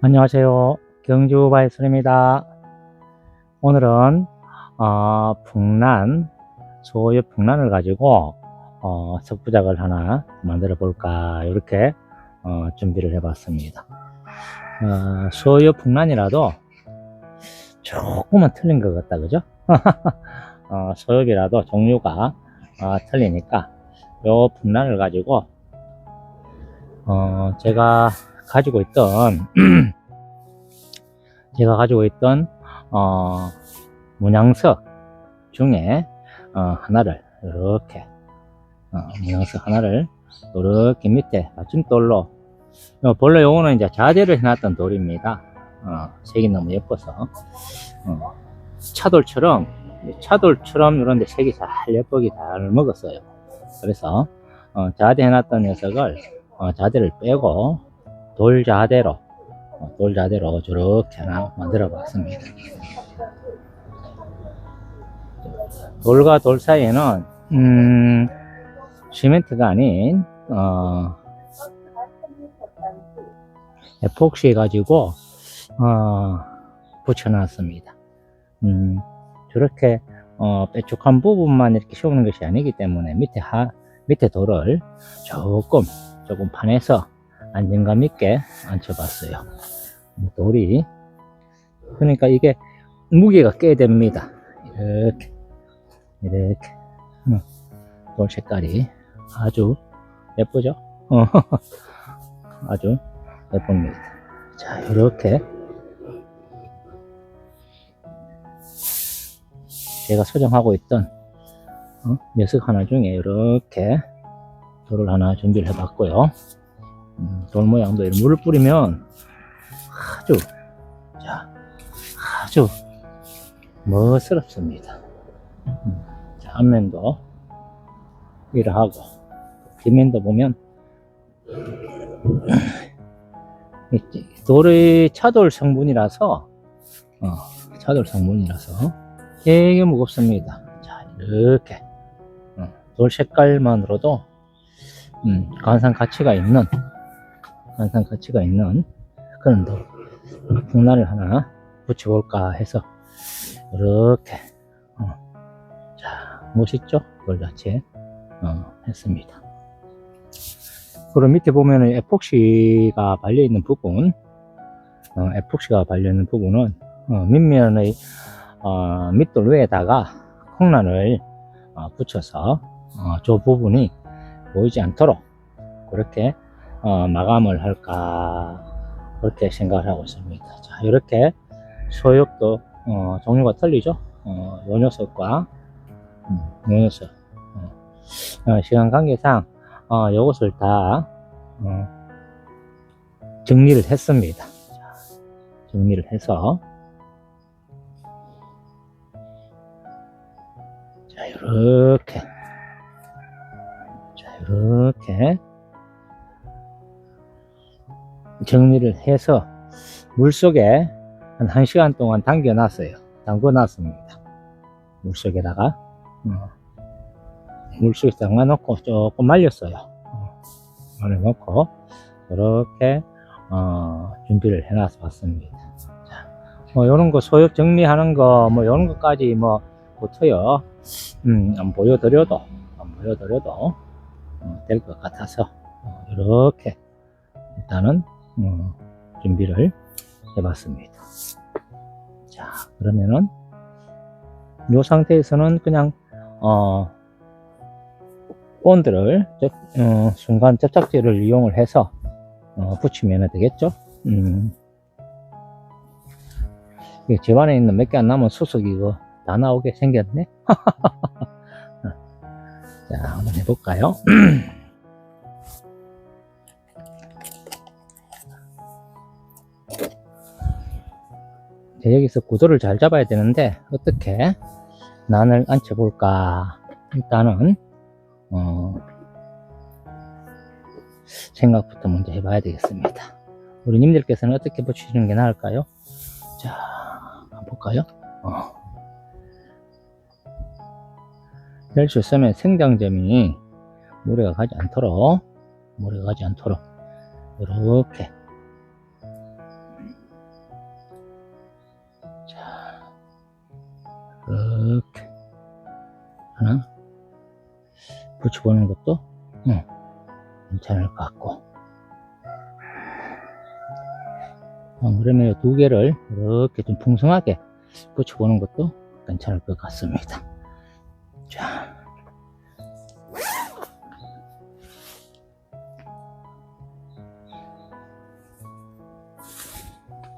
안녕하세요. 경주바이솔입니다. 오늘은 소유 풍란을 가지고 석부작을 하나 만들어 볼까 이렇게 준비를 해 봤습니다. 소유 풍란이라도 조금은 틀린 것 같다, 그죠? 소엽이라도 종류가 틀리니까 요 풍란을 가지고 제가 가지고 있던 문양석 중에 하나를 이렇게 문양석 하나를 이렇게 밑에 받침돌로, 본래 요거는 이제 자재를 해놨던 돌입니다. 색이 너무 예뻐서 차돌처럼 이런데 색이 잘 예쁘게 잘 먹었어요. 그래서 자재 해놨던 녀석을 자재를 빼고 돌자대로 저렇게 하나 만들어 봤습니다. 돌과 돌 사이에는 시멘트가 아닌 에폭시 해가지고 붙여놨습니다. 저렇게 빼쭉한 부분만 이렇게 씌우는 것이 아니기 때문에 밑에 돌을 조금 판에서 안정감 있게 앉혀봤어요. 돌이, 그러니까 이게 무게가 꽤 됩니다. 이렇게 돌 색깔이 아주 예쁘죠? 아주 예쁩니다. 자, 이렇게 제가 소장하고 있던 녀석 하나 중에 이렇게 돌을 하나 준비를 해봤고요. 돌 모양도 물을 뿌리면 아주 멋스럽습니다. 자, 앞면도 이러하고 뒷면도 보면 돌의 차돌 성분이라서 되게 무겁습니다. 자, 이렇게 돌 색깔만으로도 관상 가치가 있는 그런 풍란을 하나 붙여볼까 해서 이렇게 자, 멋있죠? 돌같이 했습니다. 그리고 밑에 보면은 에폭시가 발려있는 부분은 밑면의 밑돌 위에다가 콩란을 붙여서 저 부분이 보이지 않도록 그렇게 마감을 할까 그렇게 생각을 하고 있습니다. 자, 이렇게 소역도 종류가 틀리죠. 요 녀석과 요 녀석 시간 관계상 요것을 다 정리를 했습니다. 자, 정리를 해서 자, 이렇게 정리를 해서 물속에 한 1시간 동안 담궈 놨습니다. 물속에다가 물속에 담가 놓고 조금 말렸어요. 말려놓고 이렇게 준비를 해 놔서 봤습니다. 요런 거 소역 정리하는 거 요런 것까지 부터요 안 보여드려도 될 것 같아서 이렇게 일단은 준비를 해봤습니다. 자, 그러면은 이 상태에서는 그냥 본드를 순간 접착제를 이용을 해서 붙이면 되겠죠. 집안에 있는 몇 개 안 남은 수석 이거 다 나오게 생겼네. 자, 한번 해볼까요? 여기서 구도를 잘 잡아야 되는데 어떻게 난을 앉혀볼까. 일단은 생각부터 먼저 해봐야 되겠습니다. 우리 님들께서는 어떻게 붙이시는 게 나을까요? 자, 한번 볼까요? 될 수 있으면 생장점이 무리가 가지 않도록 이렇게 붙여보는 것도 괜찮을 것 같고. 그러면 두 개를 이렇게 좀 풍성하게 붙여보는 것도 괜찮을 것 같습니다. 자,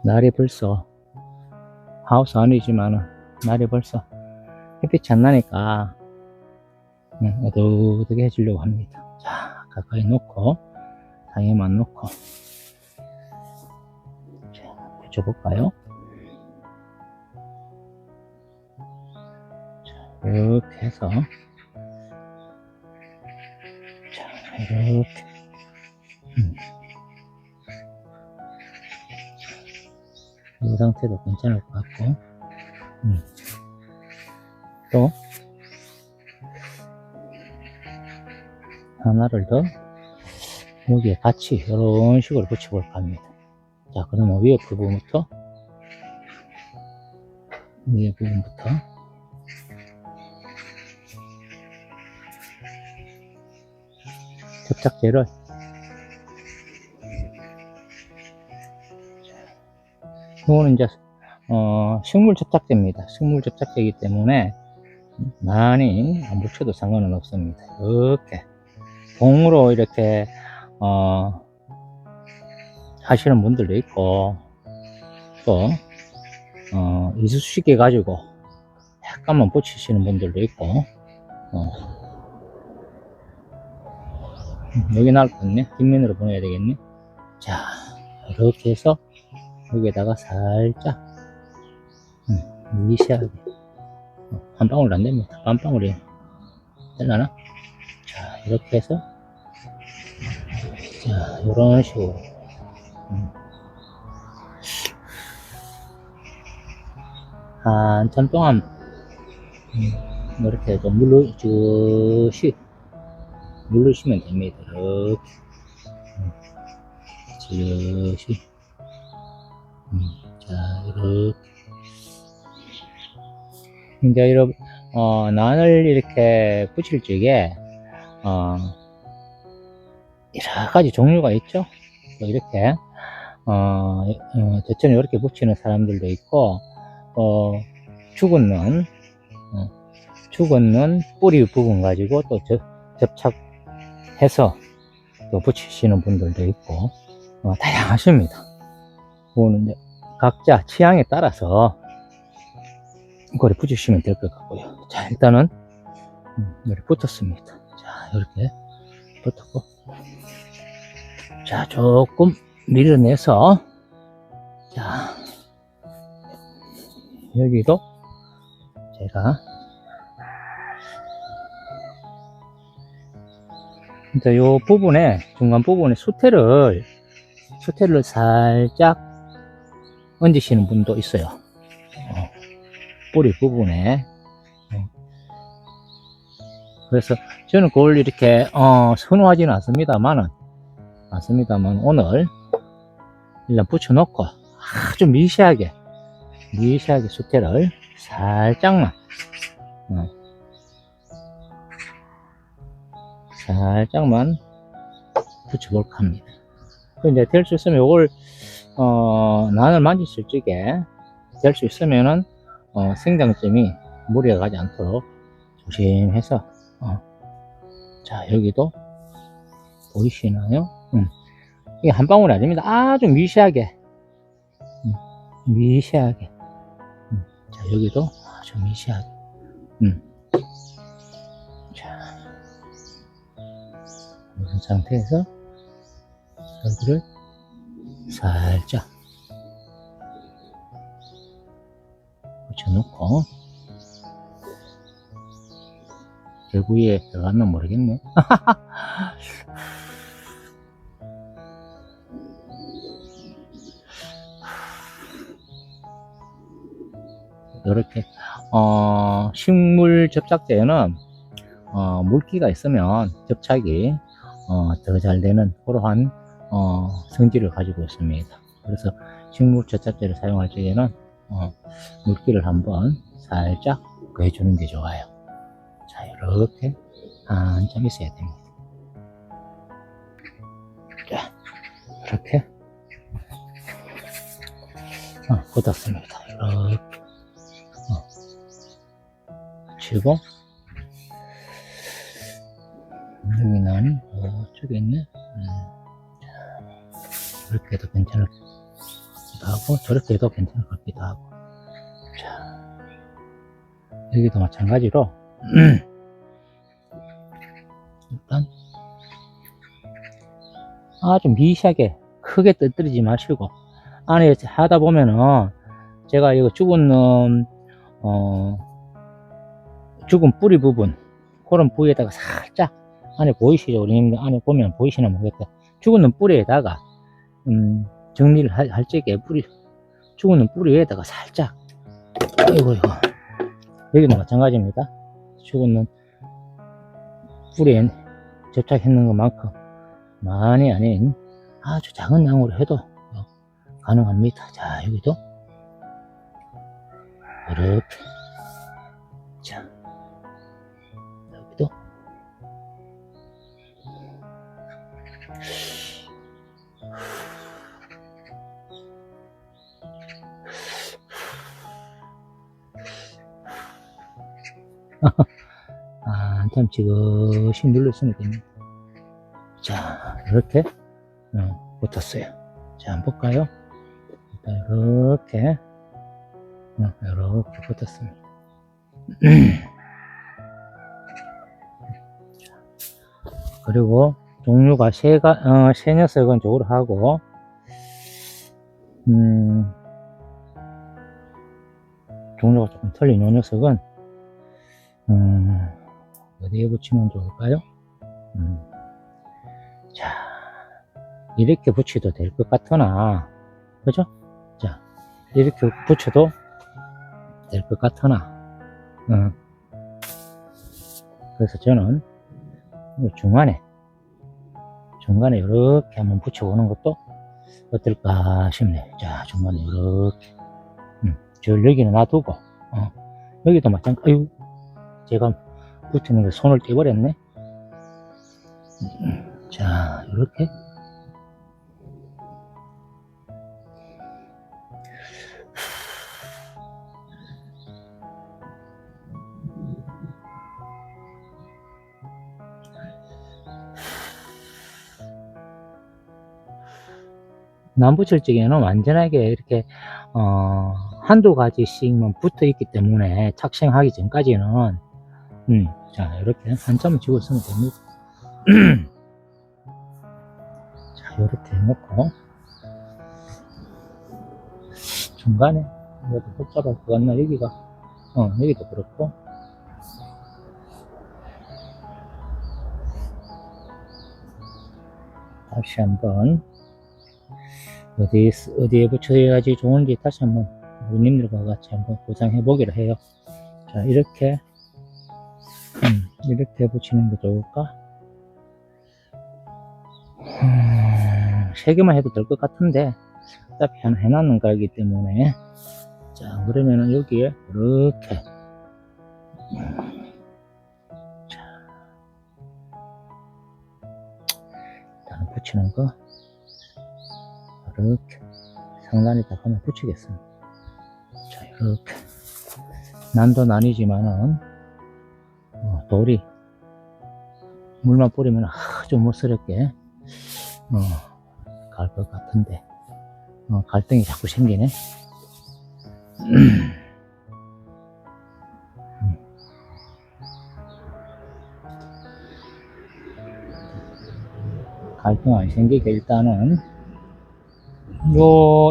날이 벌써 하우스 안이지만은 날이 벌써 햇빛이 안 나니까 어두워지게 해주려고 합니다. 자, 가까이 놓고 상에만 놓고 붙여볼까요? 자, 이렇게 해서 자, 이렇게 이 상태도 괜찮을 것 같고 또 하나를 더 여기에 같이 이런 식으로 붙여볼까 합니다. 자, 그러면 위에 부분부터 접착제를 이거는 이제 식물 접착제입니다. 식물 접착제이기 때문에 많이 안 붙여도 상관은 없습니다. 이렇게 봉으로 이렇게 하시는 분들도 있고 또 이쑤시개 가지고 약간만 붙이시는 분들도 있고 여기 나올 것 같네. 뒷면으로 보내야 되겠네. 자, 이렇게 해서 여기에다가 살짝 미세하게 한 방울 안 됩니다. 한 방울이 될라나? 자, 이렇게 해서 자, 이런 식으로 한참 동안 이렇게 좀 누르시면 됩니다. 이렇게 즉시 자, 이렇게 이제 이런 난을 이렇게 붙일 적에 여러 가지 종류가 있죠. 또 이렇게 저처럼 이렇게 붙이는 사람들도 있고 죽은 는 뿌리 부분 가지고 또 접착해서 또 붙이시는 분들도 있고 다양하십니다. 그거는 이제 각자 취향에 따라서 이거를 붙이시면 될 것 같고요. 자, 일단은 이렇게 붙었습니다. 자, 이렇게 붙었고 자, 조금 밀어내서 자, 여기도 제가 이제 요 부분에 중간 부분에 수태를 살짝 얹으시는 분도 있어요. 뿌리 부분에 그래서 저는 그걸 이렇게 선호하지는 않습니다만 오늘 일단 붙여놓고 아주 미세하게 수태를 살짝만 붙여볼까 합니다. 이제 될 수 있으면 요걸 난을 만지실 적에 될 수 있으면은 생장점이 무리가 가지 않도록 조심해서 자, 여기도 보이시나요? 이게 한 방울이 아닙니다. 아주 미세하게 자, 여기도 아주 미세하게 자, 이런 상태에서 여기를 살짝 붙여놓고 결국에 들어갔나 모르겠네. 이렇게 식물 접착제에는 물기가 있으면 접착이 더 잘 되는 그러한 성질을 가지고 있습니다. 그래서 식물 접착제를 사용할 적에는 물기를 한번 살짝 해주는 게 좋아요. 자, 이렇게 한참 있어야 됩니다. 자, 이렇게 꽂았습니다. 이렇게 치고 여기는 저쪽에 있네. 이렇게 해도 괜찮을 것 같기도 하고 저렇게 해도 괜찮을 것 같기도 하고. 자, 여기도 마찬가지로 일단 아주 미세하게 크게 떠뜨리지 마시고 안에 하다 보면은 제가 이거 죽은 놈 죽은 뿌리 부분 그런 부위에다가 살짝 안에 보이시죠? 우리 안에 보면 보이시나 모르겠다. 죽은 놈 뿌리에다가 정리를 할 적에 죽은 놈 뿌리 위에다가 살짝 이거 여기도 마찬가지입니다. 죽은 놈 뿌리에 접착했는 것만큼 많이 아닌 아주 작은 양으로 해도 가능합니다. 자, 여기도 이렇게, 자, 여기도 한참 지그시 눌렀으니까. 자, 이렇게 붙었어요. 자, 한번 볼까요? 일단 이렇게 이렇게 붙었습니다. 그리고 종류가 세 녀석은 저걸 하고 종류가 조금 틀린 이 녀석은 어디에 붙이면 좋을까요? 자, 이렇게 붙여도 될 것 같으나, 그죠? 자, 이렇게 붙여도 될 것 같으나, 그래서 저는 중간에 이렇게 한번 붙여보는 것도 어떨까 싶네요. 자, 중간에 이렇게, 저 여기는 놔두고, 여기도 마찬가지. 아유, 제가 붙이는 게 손을 떼버렸네. 자, 이렇게. 남 붙일 적에는 완전하게 이렇게 한두 가지씩만 붙어 있기 때문에 착생하기 전까지는 자, 이렇게 한참을 쥐고 있으면 됩니다. 자, 이렇게 해놓고 중간에 이것도 복잡할 것 같나? 여기가 여기도 그렇고 다시 한번 어디에 붙여야지 좋은지 다시 한번 우님들과 같이 한번 고상해 보기로 해요. 자, 이렇게 이렇게 붙이는 게 좋을까? 3개만 해도 될 것 같은데 어차피 하나 해놨는 거기 때문에. 자, 그러면은 여기에 이렇게 자, 일단 붙이는 거 이렇게 상단에다 하나 붙이겠습니다. 자, 이렇게 난도 아니지만은 돌이 물만 뿌리면 아주 멋스럽게 갈 것 같은데 갈등이 자꾸 생기네. 갈등 안 생기게 일단은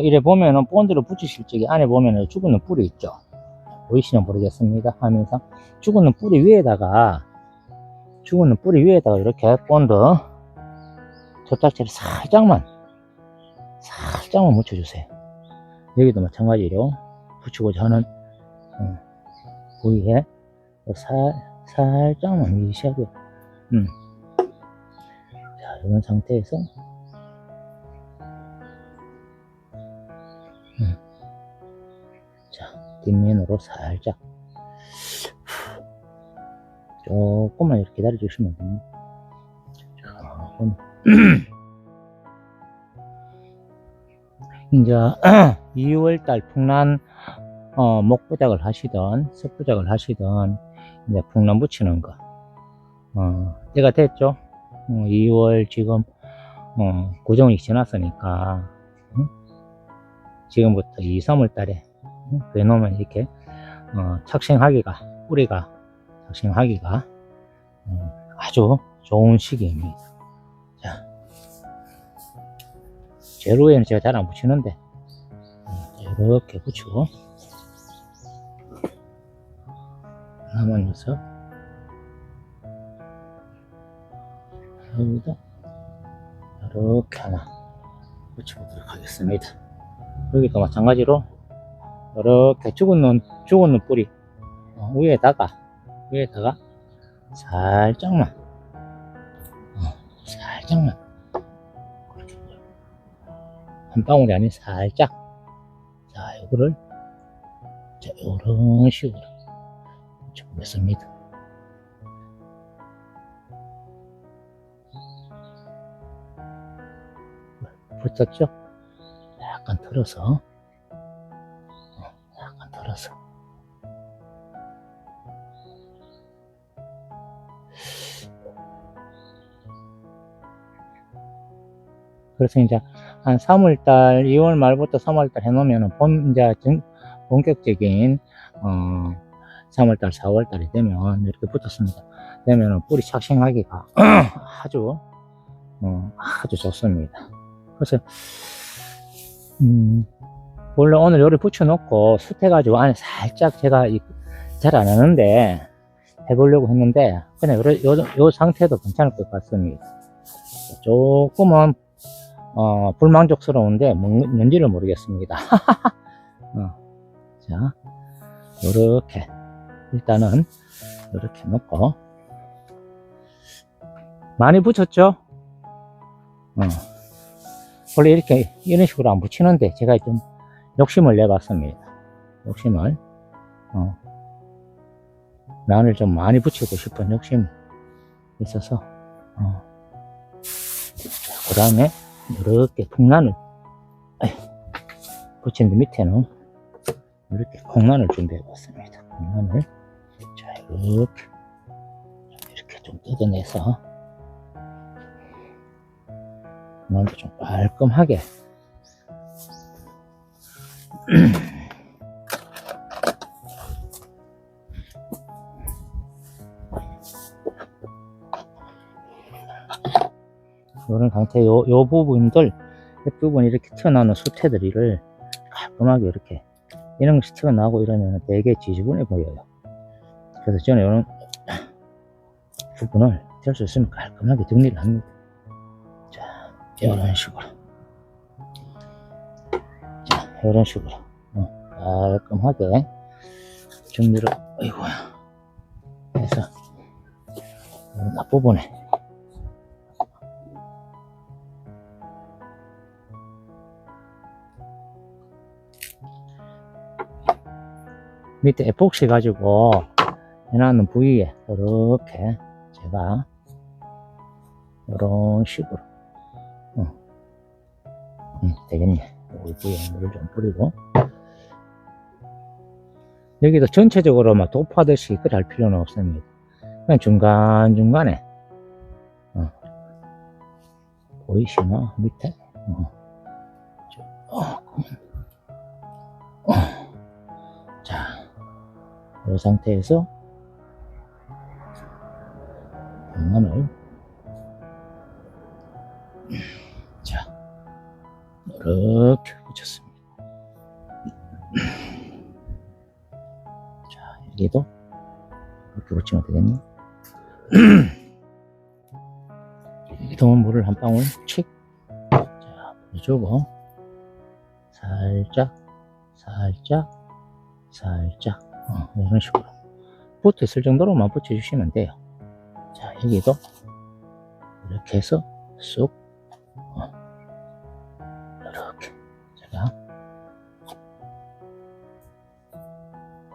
이래 보면은 본드를 붙이실 적에 안에 보면은 죽은 뿌리 있죠. 보이시면 모르겠습니다. 하면서 죽은 뿌리 위에다가 이렇게 본드 접착제를 살짝만 묻혀주세요. 여기도 마찬가지로 붙이고자 하는 부위에 살짝만 미시하게 자, 이런 상태에서 자, 뒷면으로 살짝 조금만 이렇게 기다려 주시면 됩니다. 이제 2월달 풍란 목부작을 하시던 섭부작을 하시던 이제 풍란 붙이는 거 때가 됐죠. 2월 지금 고정이 지났으니까 지금부터 2, 3월 달에 그놓으면 이렇게 착생하기가 뿌리가 착생하기가 아주 좋은 시기입니다. 자, 제로에는 제가 잘 안 붙이는데 이렇게 붙이고 남은 녀석 여기다 이렇게 하나 붙여보도록 하겠습니다. 여기도 마찬가지로 이렇게 죽은 뿌리 위에다가 살짝만 그렇게 한 방울이 아닌 살짝 자 이거를 자 이런 식으로 붙여보겠습니다. 붙었죠? 약간 틀어서 그래서 이제 한 3월달 2월 말부터 3월달 해놓으면 이제 본격적인 3월달 4월달이 되면 이렇게 붙었습니다. 되면 뿌리 착생하기가 아주 좋습니다. 그래서 원래 오늘 요리 붙여놓고 숯해가지고 안에 살짝 제가 잘 안 하는데 해보려고 했는데 그냥 요 상태도 괜찮을 것 같습니다. 조금은 불만족스러운데 뭔지를 모르겠습니다. 자 요렇게 일단은 이렇게 놓고 많이 붙였죠? 원래 이런 식으로 안 붙이는데 제가 좀 욕심을 내봤습니다. 욕심을 난을 좀 많이 붙이고 싶은 욕심이 있어서 그 다음에 이렇게 풍란을 붙인 밑에는 이렇게 콩란을 준비해 봤습니다. 콩란을 자 이렇게 좀 뜯어내서 콩란도 좀 깔끔하게 이런 상태 요 부분들 옆부분 이렇게 튀어나오는 수태들을 깔끔하게 이렇게 이런 것이 튀어나오고 이러면 되게 지저분해 보여요. 그래서 저는 이런 부분을 될 수 있으면 깔끔하게 정리를 합니다. 자 이런 식으로 이런 식으로 깔끔하게 정리를 어이구야 해서 앞부분에 밑에 에폭시 가지고 해놨는 부위에 이렇게 제가 이런 식으로 되겠네. 이 부위에 물을 좀 뿌리고 여기도 전체적으로 막 도포하듯이 그렇게 할 필요는 없습니다. 그냥 중간중간에 보이시나 밑에 자, 이 상태에서 공간을 자 이렇게 붙였습니다. 자 여기도 이렇게 붙이면 되겠네. 여기도 물을 한 방울 칙 자 뿌려주고 살짝 이런 식으로 붙어 있을 정도로만 붙여주시면 돼요. 자 여기도 이렇게 해서 쑥 이렇게 제가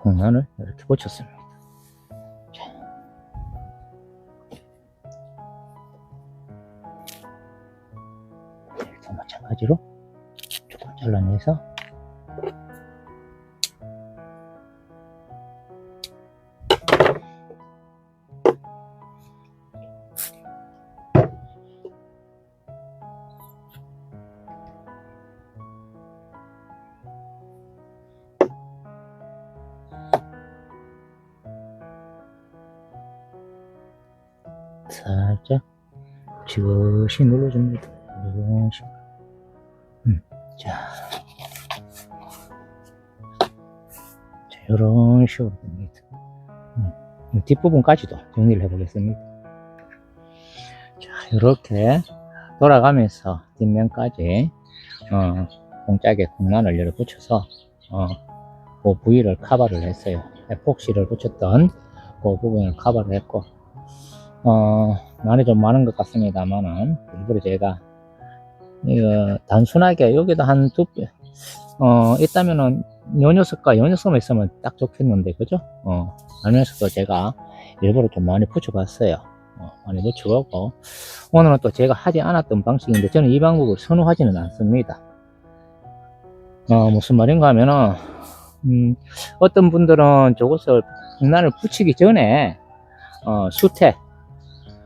공란을 이렇게 붙였습니다. 자, 가지로 조금 잘라내서 살짝 지그시 눌러줍니다. 이런 식으로. 자, 이런 식으로 됩니다. 뒷부분까지도 정리를 해보겠습니다. 자, 이렇게 돌아가면서 뒷면까지 공짝에 공란을 열어 붙여서 그 부위를 커버를 했어요. 에폭시를 붙였던 그 부분을 커버를 했고, 난이 좀 많은 것 같습니다만은 일부러 제가 이거 단순하게 여기도 한 두 배 있다면은 요 녀석과 요 녀석만 있으면 딱 좋겠는데, 그죠? 요 녀석도 제가 일부러 좀 많이 붙여봤어요. 많이 붙여보고, 오늘은 또 제가 하지 않았던 방식인데 저는 이 방법을 선호하지는 않습니다. 무슨 말인가 하면은 어떤 분들은 저것을 공란을 붙이기 전에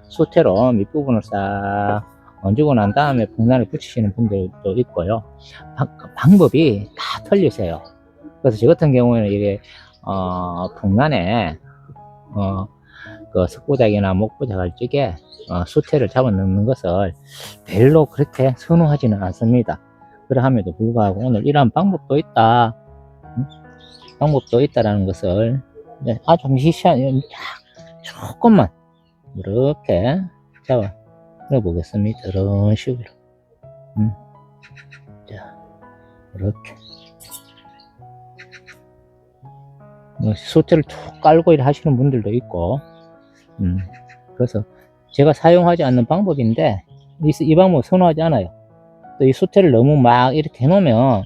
수태로 밑부분을 싹 얹고 난 다음에 복란을 붙이시는 분들도 있고요. 방법이 다 틀리세요. 그래서 저 같은 경우에는 이게 복란에 그 석부작이나 목부작을 찌게 수태를 잡아 넣는 것을 별로 그렇게 선호하지는 않습니다. 그러함에도 불구하고 오늘 이러한 방법도 있다, 방법도 있다라는 것을 아주 조금만 이렇게 잡아 넣어보겠습니다. 이런 식으로. 자, 이렇게. 수태를 툭 깔고 일 하시는 분들도 있고, 그래서 제가 사용하지 않는 방법인데, 이 방법 선호하지 않아요. 또 이 수태를 너무 막 이렇게 해놓으면,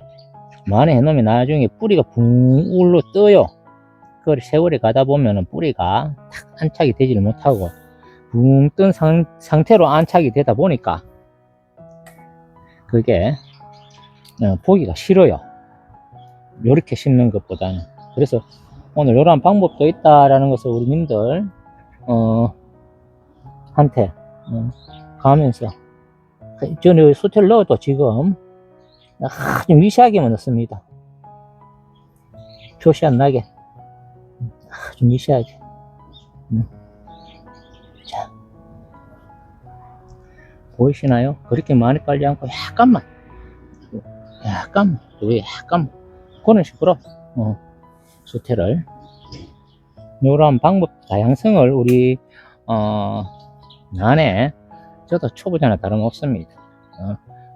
많이 해놓으면 나중에 뿌리가 붕 울러 떠요. 그걸 세월이 가다 보면은 뿌리가 탁 안착이 되지를 못하고, 붕 뜬 상태로 안착이 되다 보니까 그게 보기가 싫어요. 요렇게 심는 것보다는. 그래서 오늘 이러한 방법도 있다라는 것을 우리님들 한테 가면서, 저는 수태를 넣어도 지금 아주 미세하게만 넣습니다. 표시 안 나게 아주 미세하게. 자, 보이시나요? 그렇게 많이 깔지 않고 약간만 그런 식으로 수태를, 이런 방법 다양성을 우리 난에, 저도 초보자나 다름없습니다.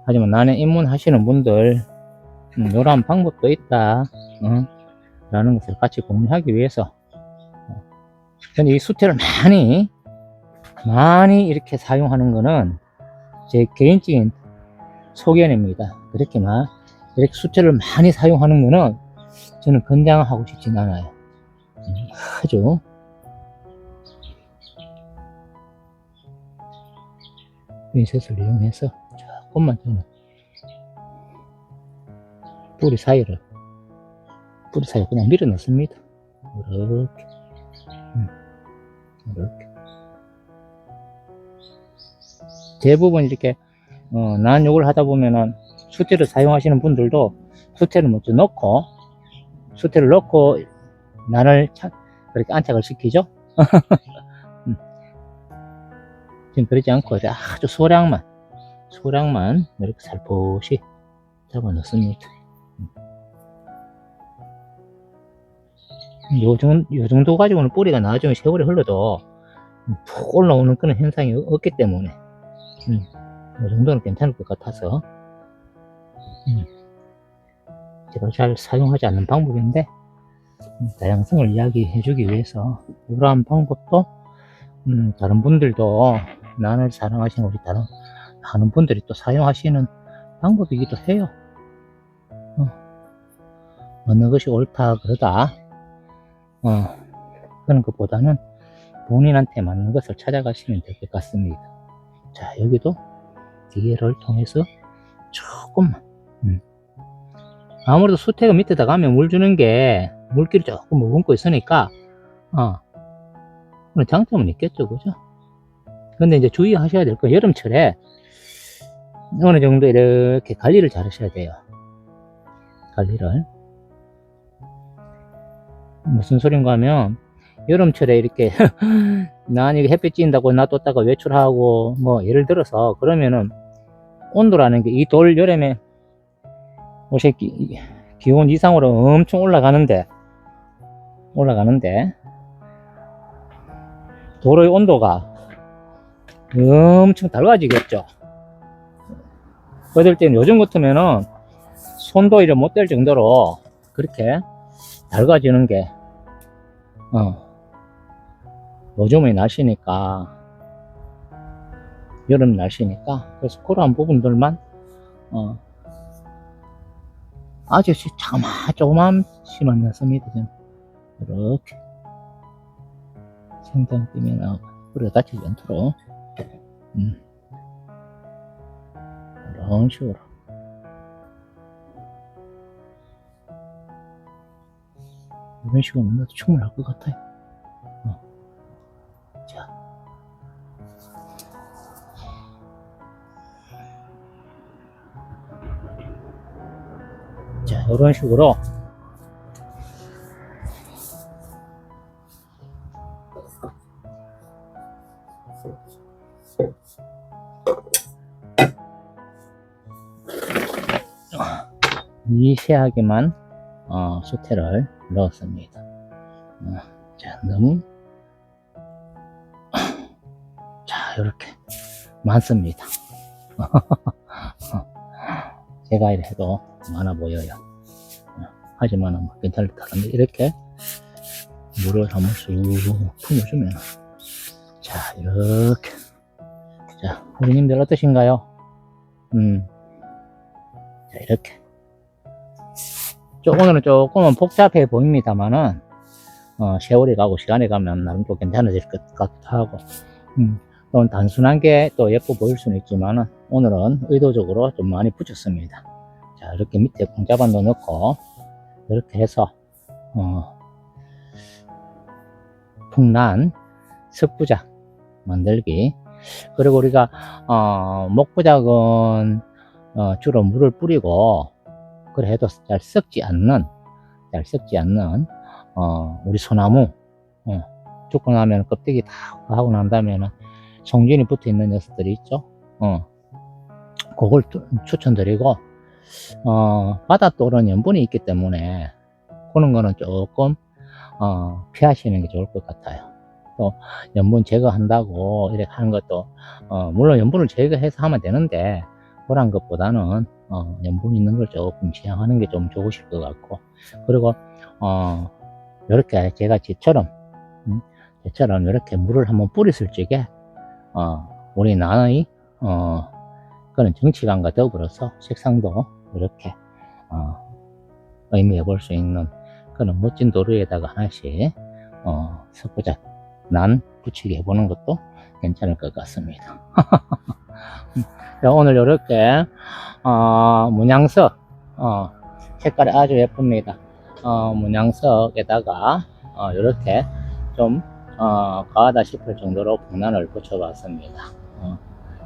하지만 난에 입문하시는 분들 이러한 방법도 있다 라는 것을 같이 공유하기 위해서 저는 이 수태를 많이 이렇게 사용하는 거는 제 개인적인 소견입니다. 이렇게 수태를 많이 사용하는 거는 저는 권장하고 싶진 않아요. 아주 핀셋을 이용해서 조금만 저는 뿌리 사이를 그냥 밀어 넣습니다. 이렇게 이렇게 대부분 이렇게 난 요걸 하다 보면은 수태를 사용하시는 분들도 수태를 먼저 넣고 난을 그렇게 안착을 시키죠. 지금 그러지 않고 아주 소량만 이렇게 살포시 잡아 넣습니다. 요 정도 가지고는 뿌리가 나중에 세월이 흘러도 푹 올라오는 그런 현상이 없기 때문에 요 정도는 괜찮을 것 같아서 제가 잘 사용하지 않는 방법인데 다양성을 이야기해 주기 위해서 이러한 방법도 다른 분들도 난을 사랑하시는 우리 많은 분들이 또 사용하시는 방법이기도 해요. 어느 것이 옳다 그러다 그런 것보다는 본인한테 맞는 것을 찾아가시면 될 것 같습니다. 자, 여기도 기계를 통해서 조금만. 아무래도 수태가 밑에다 가면 물 주는 게 물기를 조금 머금고 있으니까 그런 장점은 있겠죠, 그죠? 근데 이제 주의하셔야 될 거, 여름철에 어느 정도 이렇게 관리를 잘 하셔야 돼요. 관리를. 무슨 소린가 하면, 여름철에 이렇게, 난 이게 햇빛 쬐인다고 놔뒀다가 외출하고, 뭐, 예를 들어서, 그러면은, 온도라는 게 이 돌 여름에, 옷이 기온 이상으로 엄청 올라가는데, 돌의 온도가 엄청 달라지겠죠. 그럴 때는 요즘 같으면은 손도 이래 못 댈 정도로 그렇게 달가지는 게 요즘의 날씨니까, 여름 날씨니까. 그래서 그런 부분들만 아주 조그만치만 넣습니다. 이렇게 생강 띠면 뿌려 다치지 않도록 이런 식으로. 이런 식으로 넣어도 충분할 것 같아요. 자, 이런 식으로 미세하게만 수태를 넣었습니다. 자, 너무 자, 이렇게 많습니다. 제가 이래 해도 많아 보여요. 하지만 뭐 괜찮을 것 같은데, 이렇게 물을 한번 쑥 품어주면, 자, 이렇게. 자, 우리님들 어떠신가요? 자, 이렇게. 오늘은 조금은 복잡해 보입니다만은, 세월이 가고 시간이 가면 나름 또 괜찮아질 것 같기도 하고, 또 단순한 게 또 예뻐 보일 수는 있지만은, 오늘은 의도적으로 좀 많이 붙였습니다. 자, 이렇게 밑에 공자반도 넣고, 이렇게 해서, 풍란 석부작 만들기. 그리고 우리가, 목부작은, 주로 물을 뿌리고, 그래 해도 잘 썩지 않는, 우리 소나무, 죽고 나면 껍데기 다 하고 난 다음에는 송진이 붙어 있는 녀석들이 있죠. 그걸 추천드리고, 바닷돌은 염분이 있기 때문에, 그런 거는 조금, 피하시는 게 좋을 것 같아요. 또, 염분 제거한다고 이렇게 하는 것도, 물론 염분을 제거해서 하면 되는데, 그런 것보다는, 염분 있는 걸 조금 지향하는 게 좀 좋으실 것 같고, 그리고, 이렇게 제가 쟤처럼 이렇게 물을 한번 뿌렸을 적에, 우리 나의, 그런 정치감과 더불어서 색상도 이렇게, 의미해 볼 수 있는 그런 멋진 도루에다가 하나씩, 석부작 난 붙이게 해보는 것도 괜찮을 것 같습니다. 오늘 이렇게, 문양석, 색깔이 아주 예쁩니다. 문양석에다가, 이렇게 좀, 과하다 싶을 정도로 풍란을 붙여봤습니다.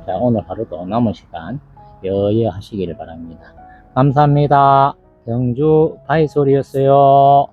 자, 오늘 하루도 남은 시간 여유 하시기를 바랍니다. 감사합니다. 경주 바이솔이었어요.